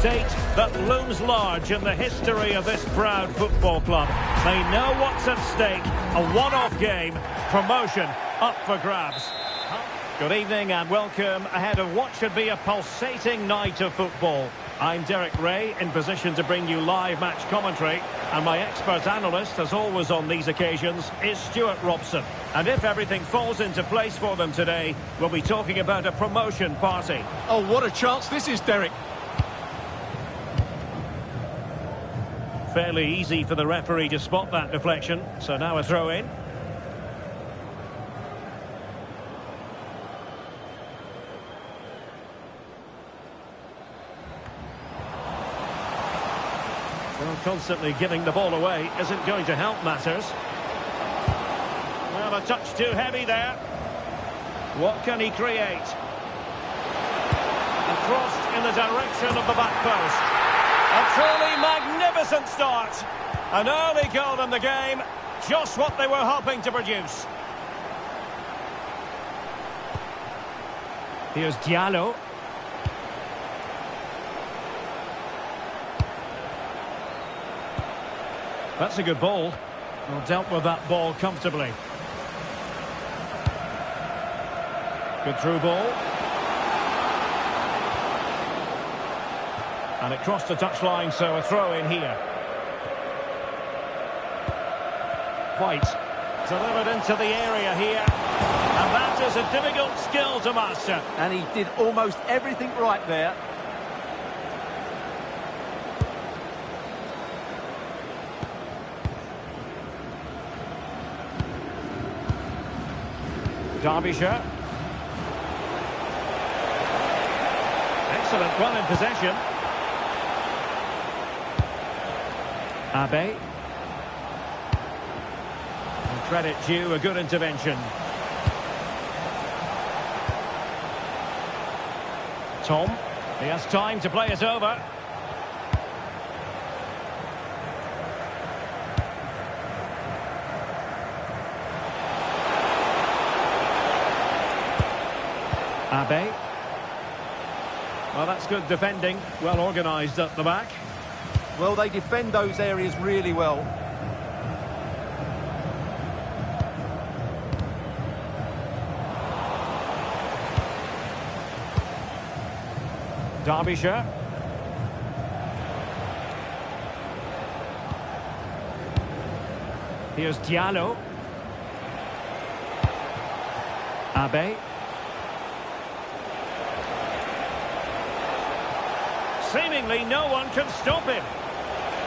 date that looms large in the history of this proud football club. They know what's at stake. A one-off game. Promotion up for grabs. Good evening and welcome ahead of what should be a pulsating night of football. I'm Derek Ray, in position to bring you live match commentary, and my expert analyst, as always on these occasions, is Stuart Robson. And if everything falls into place for them today, we'll be talking about a promotion party. Oh, what a chance this is, Derek. Fairly easy for the referee to spot that deflection, so now a throw-in. Well, constantly giving the ball away isn't going to help matters. Well, a touch too heavy there. What can he create? And crossed in the direction of the back post. A truly magnificent start. An early goal in the game. Just what they were hoping to produce. Here's Diallo. That's a good ball. Well, dealt with that ball comfortably. Good through ball. And it crossed the touchline, so a throw in here. White delivered into the area here. And that is a difficult skill to master. And he did almost everything right there. Derbyshire. Excellent run in possession. Abe. And credit due, a good intervention. Tom. He has time to play it over. Abe. Well, that's good defending. Well organised at the back. Well, they defend those areas really well. Derbyshire. Here's Diallo. Abe. Seemingly no one can stop him.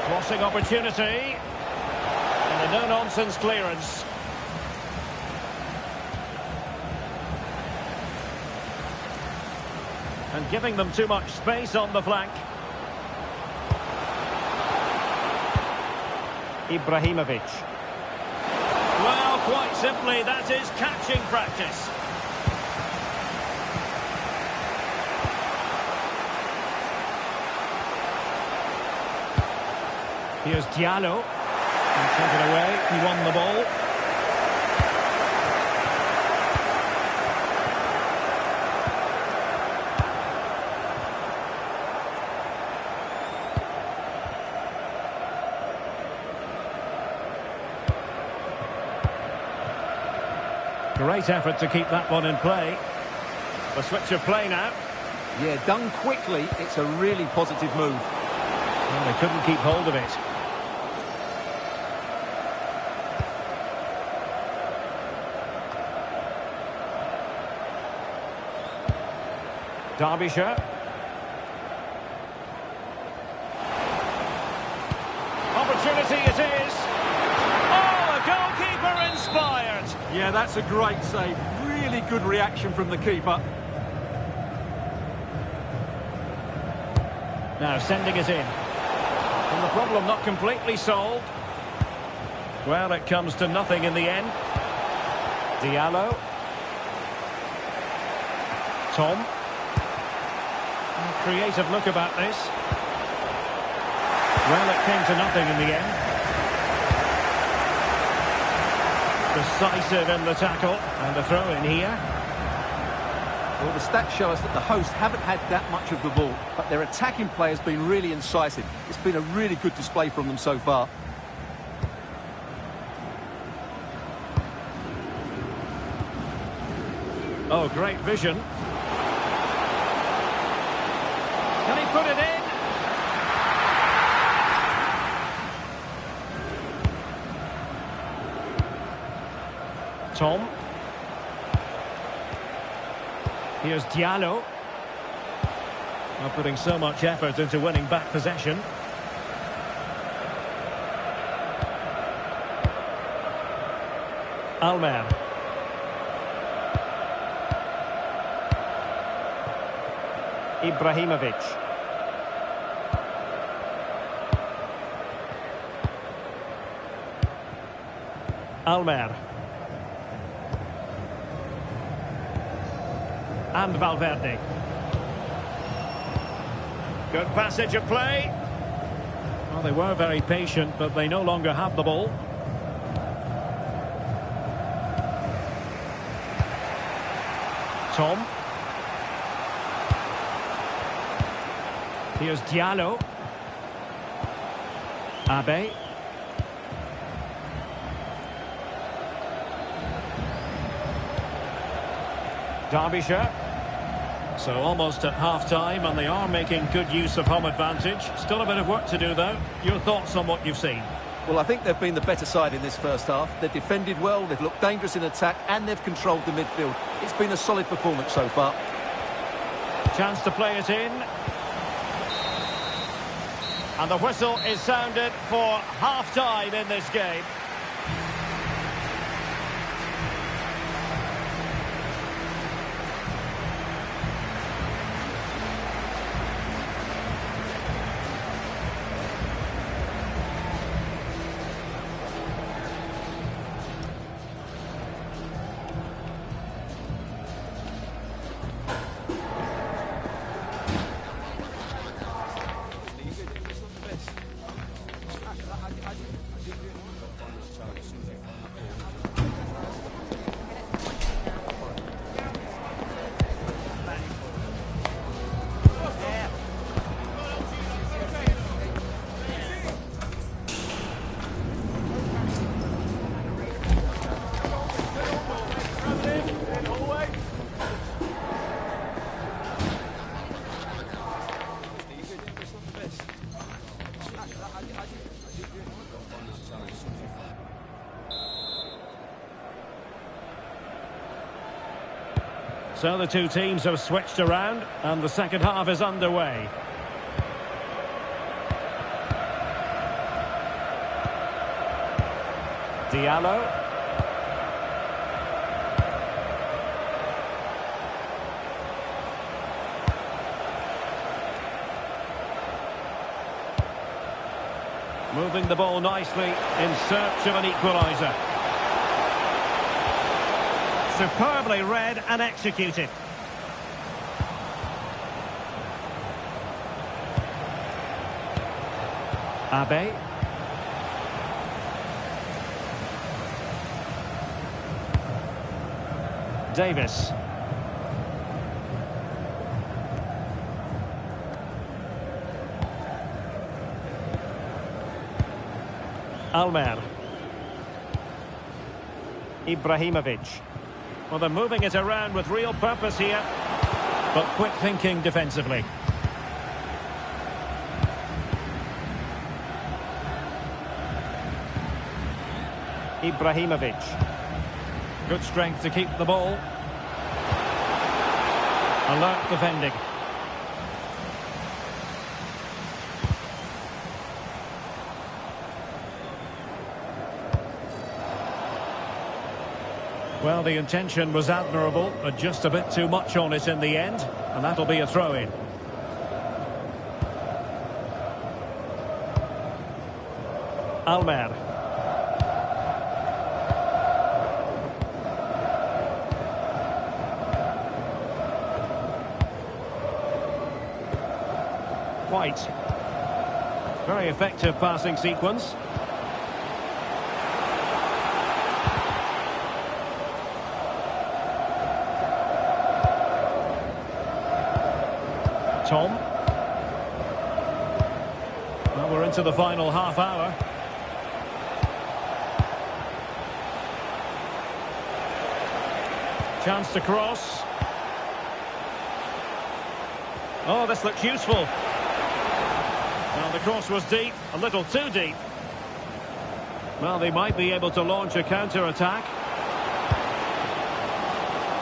Crossing opportunity. And a no-nonsense clearance. And giving them too much space on the flank. Ibrahimovic. Well, quite simply, that is catching practice. Here's Diallo. And taken away. He won the ball. Great effort to keep that one in play. The switch of play now. Yeah, done quickly. It's a really positive move. Well, they couldn't keep hold of it. Derbyshire. Opportunity it is. Oh, a goalkeeper inspired. Yeah, that's a great save. Really good reaction from the keeper. Now sending it in. And the problem not completely solved. Well, it comes to nothing in the end. Diallo. Tom. Creative look about this. Well, it came to nothing in the end. Decisive in the tackle. And a throw in here. Well, the stats show us that the hosts haven't had that much of the ball, but their attacking play has been really incisive. It's been a really good display from them so far. Oh, great vision. Can he put it in? Tom. Here's Diallo. Not putting so much effort into winning back possession. Almer. Ibrahimovic. Almer. And Valverde. Good passage of play. Well, they were very patient, but they no longer have the ball. Tom. Here's Diallo. Abe. Derbyshire. So almost at half-time, and they are making good use of home advantage. Still a bit of work to do, though. Your thoughts on what you've seen? Well, I think they've been the better side in this first half. They've defended well, they've looked dangerous in attack, and they've controlled the midfield. It's been a solid performance so far. Chance to play it in. And the whistle is sounded for half-time in this game. So the two teams have switched around, and the second half is underway. Diallo. Moving the ball nicely in search of an equaliser. Superbly read and executed. Abe. Davis. Almer. Ibrahimovic. Well, they're moving it around with real purpose here, but quick thinking defensively. Ibrahimovic. Good strength to keep the ball. Alert defending. Well, the intention was admirable, but just a bit too much on it in the end, and that'll be a throw-in. Almer. White. Very effective passing sequence. Tom. Well, we're into the final half hour. Chance to cross. Oh, this looks useful. Well, the cross was deep, a little too deep. Well, they might be able to launch a counter-attack.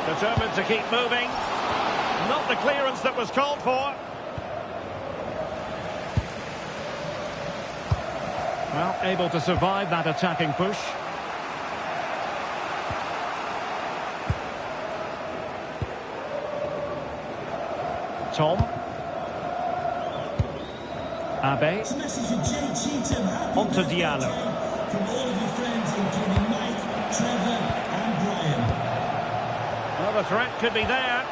Determined to keep moving. Not the clearance that was called for. Well, able to survive that attacking push. Tom. Abe. On to Diallo. From all of your friends, including Mike, Trevor and Brian. Well, the threat could be there.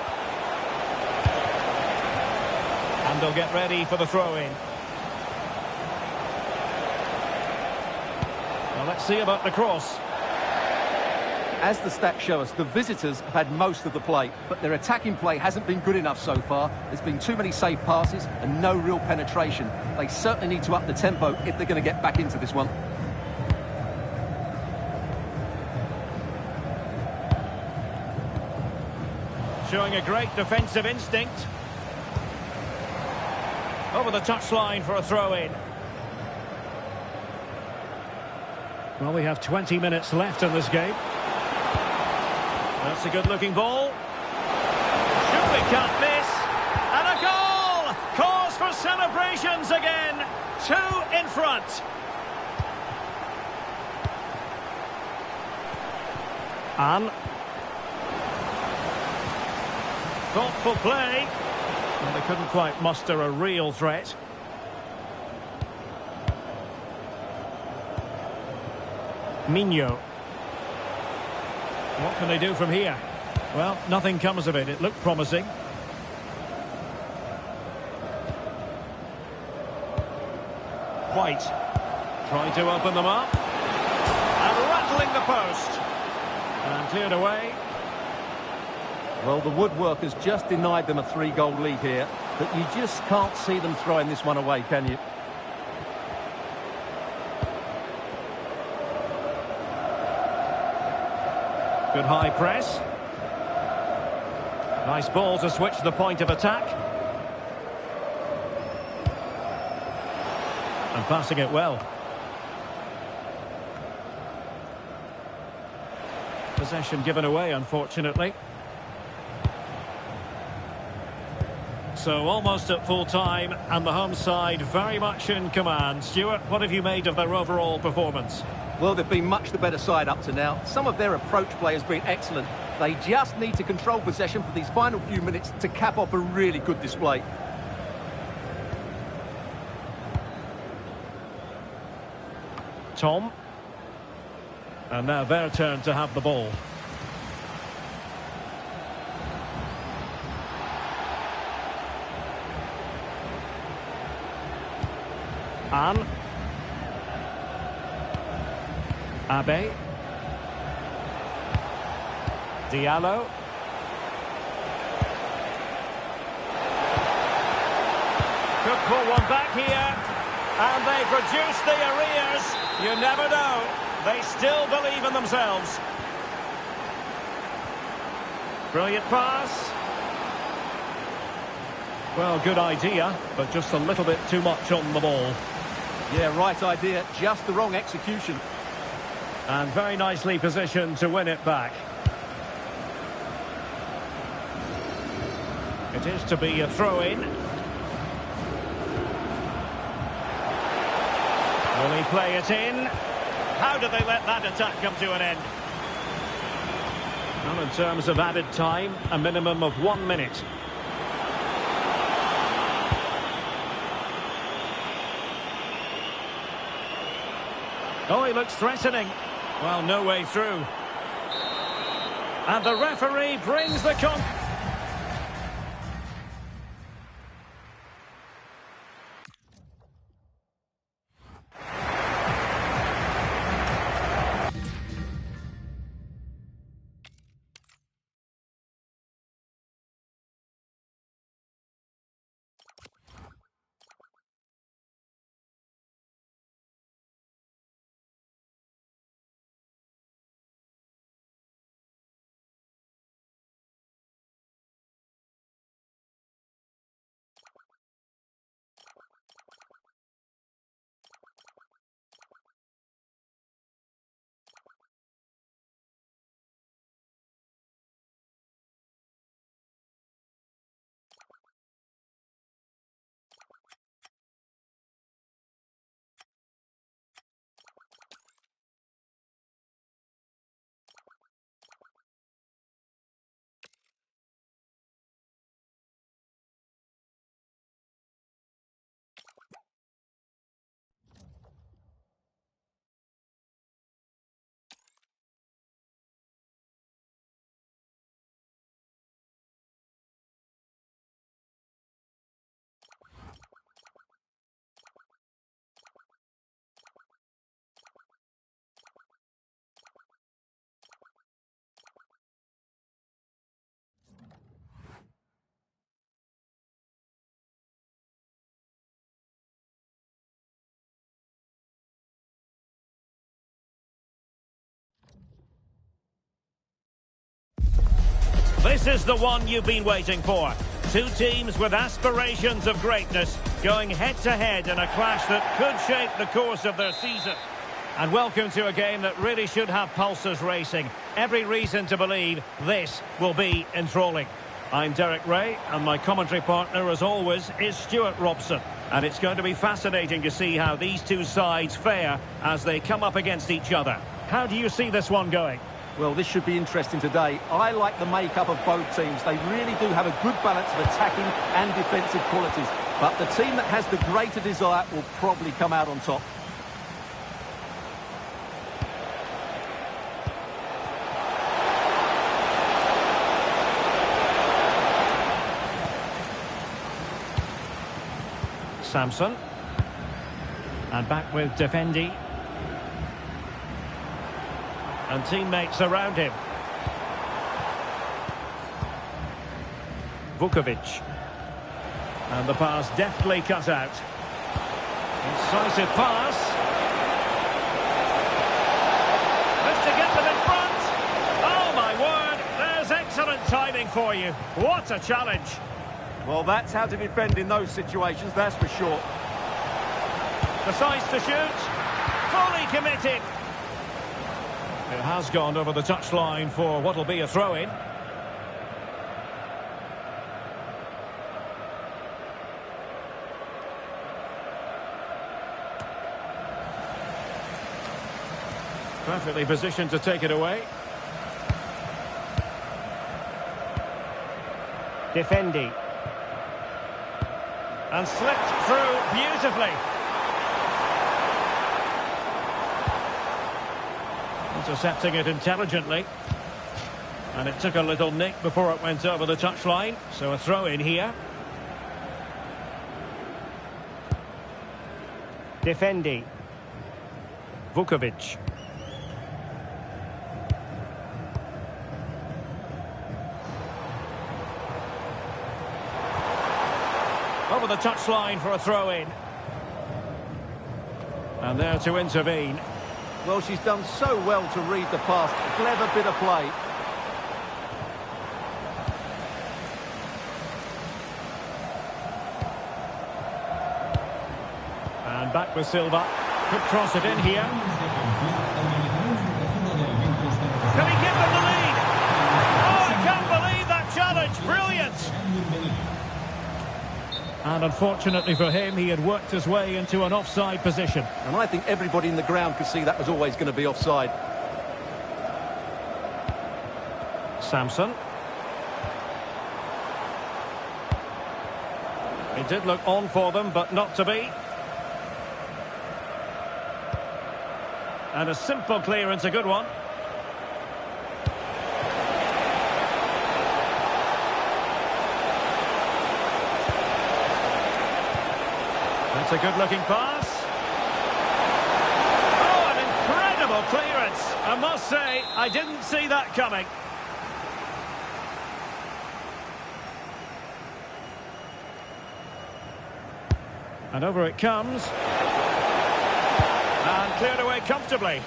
And they'll get ready for the throw-in. Well, let's see about the cross. As the stats show us, the visitors have had most of the play, but their attacking play hasn't been good enough so far. There's been too many safe passes and no real penetration. They certainly need to up the tempo if they're going to get back into this one. Showing a great defensive instinct. Over the touchline for a throw-in. Well, we have 20 minutes left in this game. That's a good-looking ball. Surely can't miss. And a goal! Cause for celebrations again. 2 in front. And thoughtful play. Well, they couldn't quite muster a real threat. Mino. What can they do from here? Well, nothing comes of it. It looked promising. White. Trying to open them up. And rattling the post. And cleared away. Well, the woodworkers just denied them a 3-goal lead here, but you just can't see them throwing this one away, can you? Good high press. Nice ball to switch the point of attack. And passing it well. Possession given away, unfortunately. So almost at full time, and the home side very much in command. Stuart, what have you made of their overall performance? Well, they've been much the better side up to now. Some of their approach play has been excellent. They just need to control possession for these final few minutes to cap off a really good display. Tom. And now their turn to have the ball. An. Abe. Diallo. Could pull one back here. And they produce the arrears. You never know. They still believe in themselves. Brilliant pass. Well, good idea, but just a little bit too much on the ball. Yeah, right idea, just the wrong execution. And very nicely positioned to win it back. It is to be a throw-in. Will he play it in? How do they let that attack come to an end? Well, in terms of added time, a minimum of 1 minute. Oh, he looks threatening. Well, no way through. And the referee brings the This is the one you've been waiting for. Two teams with aspirations of greatness going head-to-head in a clash that could shape the course of their season. And welcome to a game that really should have pulses racing. Every reason to believe this will be enthralling. I'm Derek Ray, and my commentary partner, as always, is Stuart Robson. And it's going to be fascinating to see how these two sides fare as they come up against each other. How do you see this one going? Well, this should be interesting today. I like the makeup of both teams. They really do have a good balance of attacking and defensive qualities. But the team that has the greater desire will probably come out on top. Samson. And back with Defendi. And teammates around him. Vukovic. And the pass deftly cut out. Incisive pass. Has to get them in front. Oh my word, there's excellent timing for you. What a challenge. Well, that's how to defend in those situations, that's for sure. Decides to shoot. Fully committed. It has gone over the touchline for what will be a throw-in. Perfectly positioned to take it away. Defendi. And slipped through beautifully. Intercepting it intelligently. And it took a little nick before it went over the touchline. So a throw in here. Defendi. Vukovic. Over the touchline for a throw-in. And there to intervene. Well, she's done so well to read the pass. Clever bit of play. And back with Silva. Could cross it in here. Can he give them the lead? Oh, I can't believe that challenge. Brilliant. And unfortunately for him, he had worked his way into an offside position. And I think everybody in the ground could see that was always going to be offside. Samson. It did look on for them, but not to be. And a simple clearance, a good one. It's a good-looking pass. Oh, an incredible clearance. I must say, I didn't see that coming. And over it comes. And cleared away comfortably.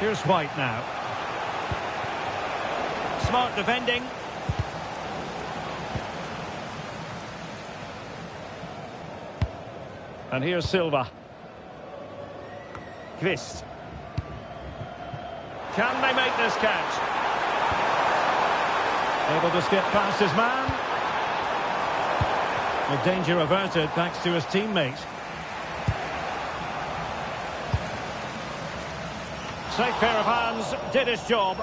Here's White now. Smart defending. And here's Silva. Kvist. Can they make this count? Able to skip past his man. With danger averted thanks to his teammates. Safe pair of hands, did his job.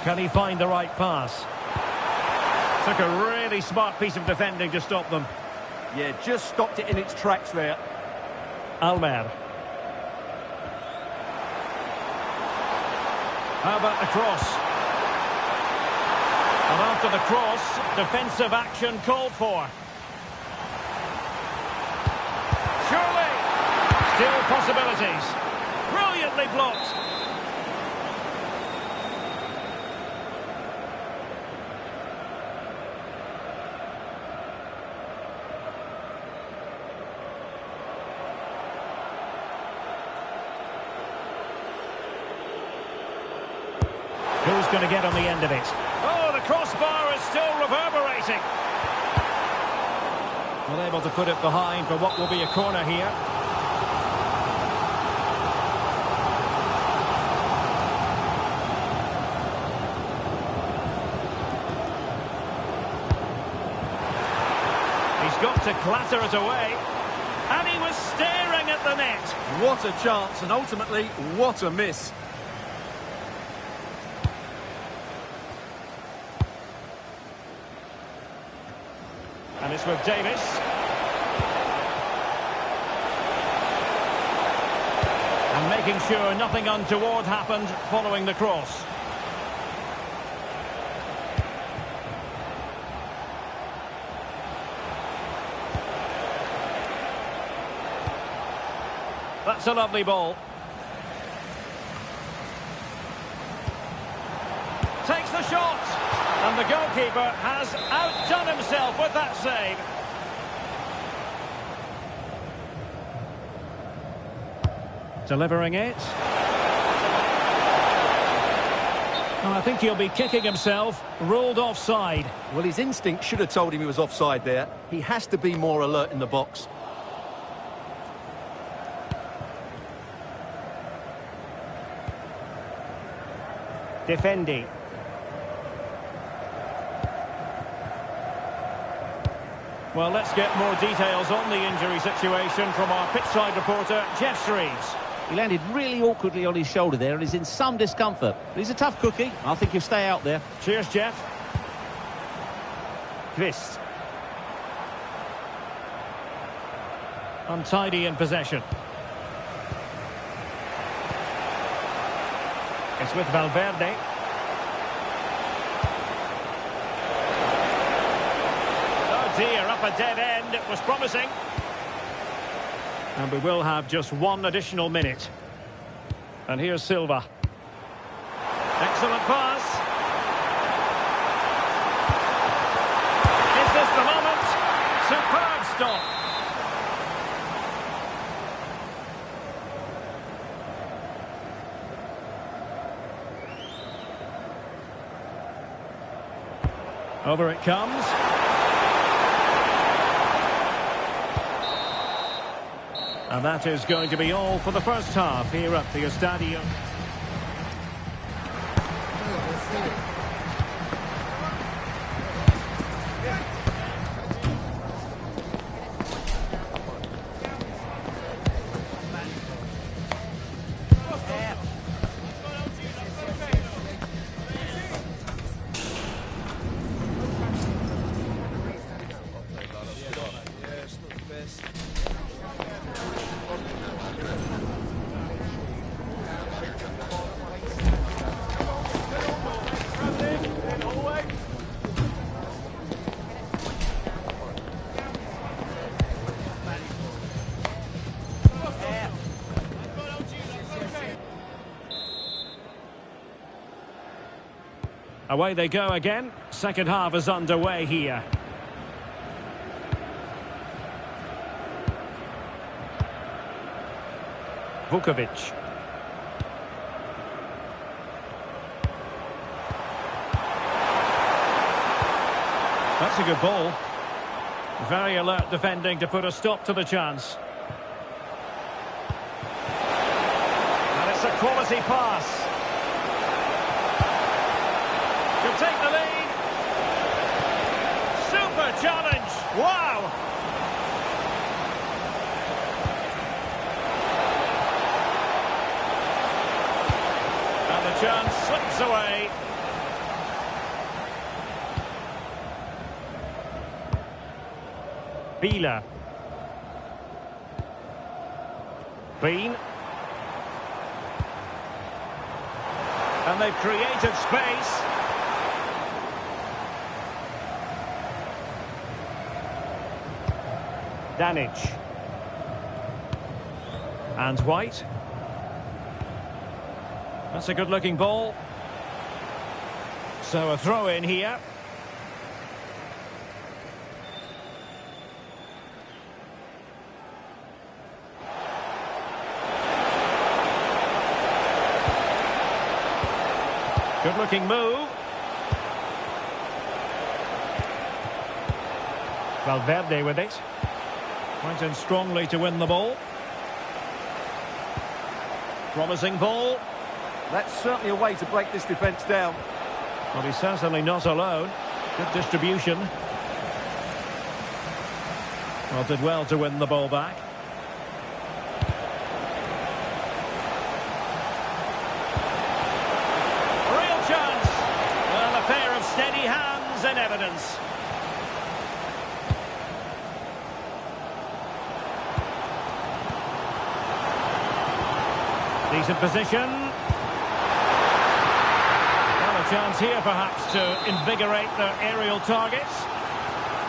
Can he find the right pass? Took a really smart piece of defending to stop them. Yeah, just stopped it in its tracks there. Almer. How about the cross? And after the cross, defensive action called for. Surely! Still possibilities. Brilliantly blocked. Who's going to get on the end of it? Oh, the crossbar is still reverberating. Well, able to put it behind for what will be a corner here. He's got to clatter it away. And he was staring at the net. What a chance, and ultimately, what a miss. And it's with Davis. And making sure nothing untoward happened following the cross. That's a lovely ball. Takes the shot. And the goalkeeper has outdone himself with that save. Delivering it. Oh, I think he'll be kicking himself. Ruled offside. Well, his instinct should have told him he was offside there. He has to be more alert in the box. Defending. Well, let's get more details on the injury situation from our pitchside reporter, Jeff Shreves. He landed really awkwardly on his shoulder there and is in some discomfort. But he's a tough cookie. I think he'll stay out there. Cheers, Jeff. Kvist. Untidy in possession. It's with Valverde. Oh dear, up a dead end. It was promising. And we will have just one additional minute. And here's Silva. Excellent pass. Is this the moment? Superb stop. Over it comes. And that is going to be all for the first half here at the Estadio. Away they go again. Second half is underway here. Vukovic. That's a good ball. Very alert defending to put a stop to the chance. And it's a quality pass. Could take the lead. Super challenge. Wow. And the chance slips away. Bila. Bean. And they've created space. Danic. And White. That's a good-looking ball. So a throw in here. Good-looking move. Valverde with it. Went in strongly to win the ball. Promising ball. That's certainly a way to break this defence down. Well, he's certainly not alone. Good distribution. Well, did well to win the ball back. Real chance. Well, a pair of steady hands in evidence. Decent position. Well, a chance here perhaps to invigorate their aerial targets.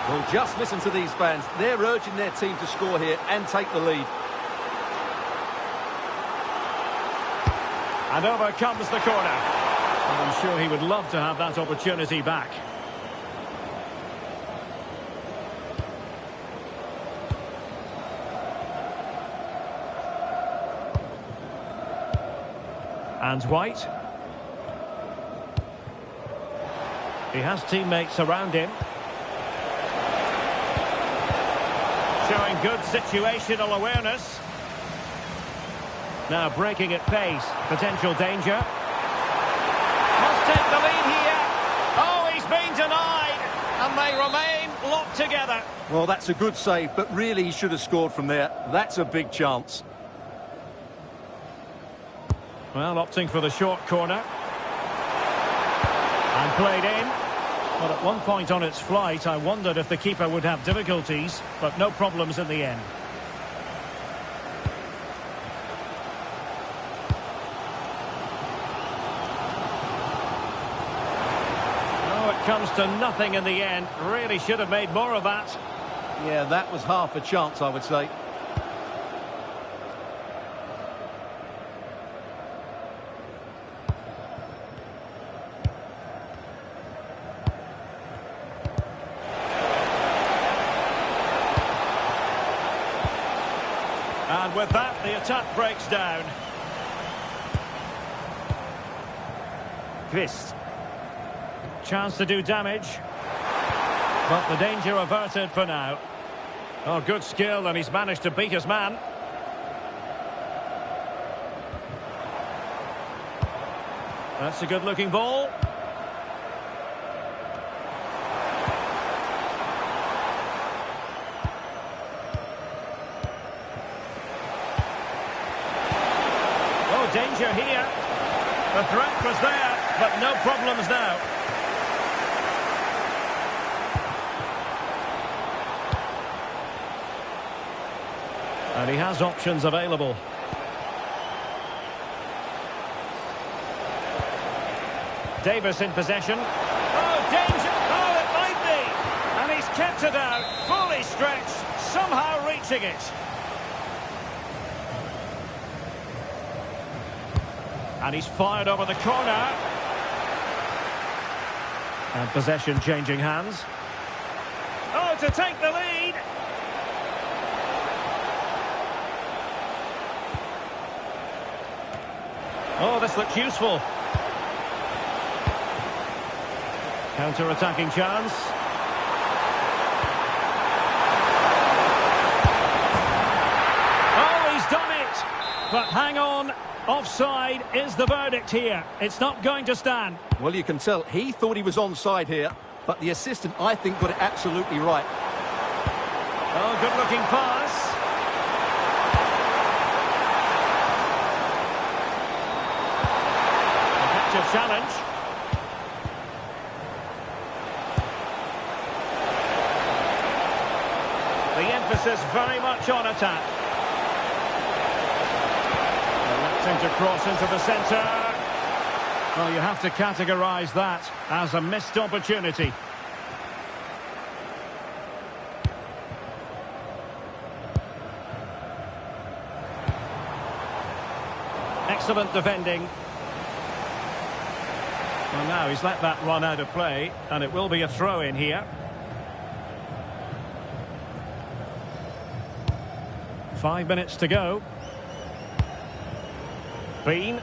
Well, just listen to these fans. They're urging their team to score here and take the lead. And over comes the corner. And I'm sure he would love to have that opportunity back. And White. He has teammates around him. Showing good situational awareness. Now breaking at pace. Potential danger. Must take the lead here. Oh, he's been denied. And they remain locked together. Well, that's a good save, but really he should have scored from there. That's a big chance. Well, opting for the short corner. And played in. Well, at one point on its flight, I wondered if the keeper would have difficulties, but no problems in the end. Oh, it comes to nothing in the end. Really should have made more of that. Yeah, that was half a chance, I would say. And with that, the attack breaks down. Kvist. Chance to do damage. But the danger averted for now. Oh, good skill, and he's managed to beat his man. That's a good-looking ball. Danger here. The threat was there, but no problems now. And he has options available. Davis in possession. Oh, danger! Oh, it might be! And he's kept it out, fully stretched, somehow reaching it. And he's fired over the corner. And possession changing hands. Oh, to take the lead. Oh, this looks useful. Counter-attacking chance. Oh, he's done it. But hang on. Offside is the verdict here. It's not going to stand. Well, you can tell he thought he was onside here, but the assistant, I think, got it absolutely right. Oh, good-looking pass. Effective challenge. The emphasis very much on attack. To cross into the centre. Well, you have to categorise that as a missed opportunity. Excellent defending. Well, now he's let that run out of play, and it will be a throw-in here. 5 minutes to go. Bean.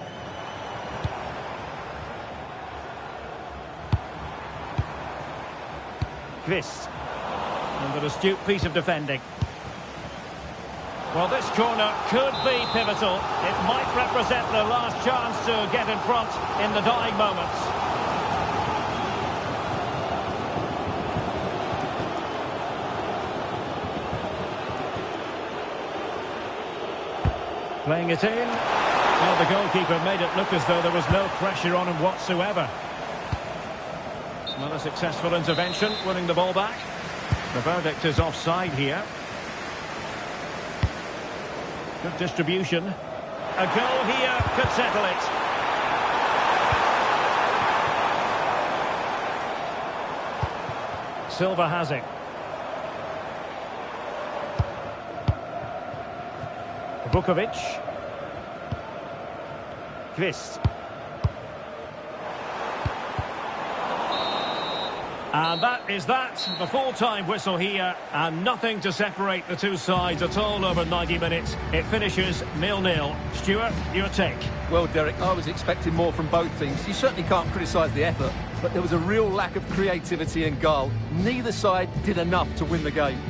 Kvist. And an astute piece of defending. Well, this corner could be pivotal. It might represent the last chance to get in front in the dying moments. Playing it in. Well, the goalkeeper made it look as though there was no pressure on him whatsoever. Not a successful intervention, winning the ball back. The verdict is offside here. Good distribution. A goal here could settle it. Silva has it. Vukovic. Kvist. And that is that. The full-time whistle here, and nothing to separate the two sides at all over 90 minutes. It finishes 0-0. Stuart, your take? Well, Derek, I was expecting more from both teams. You certainly can't criticise the effort, but there was a real lack of creativity and goal. Neither side did enough to win the game.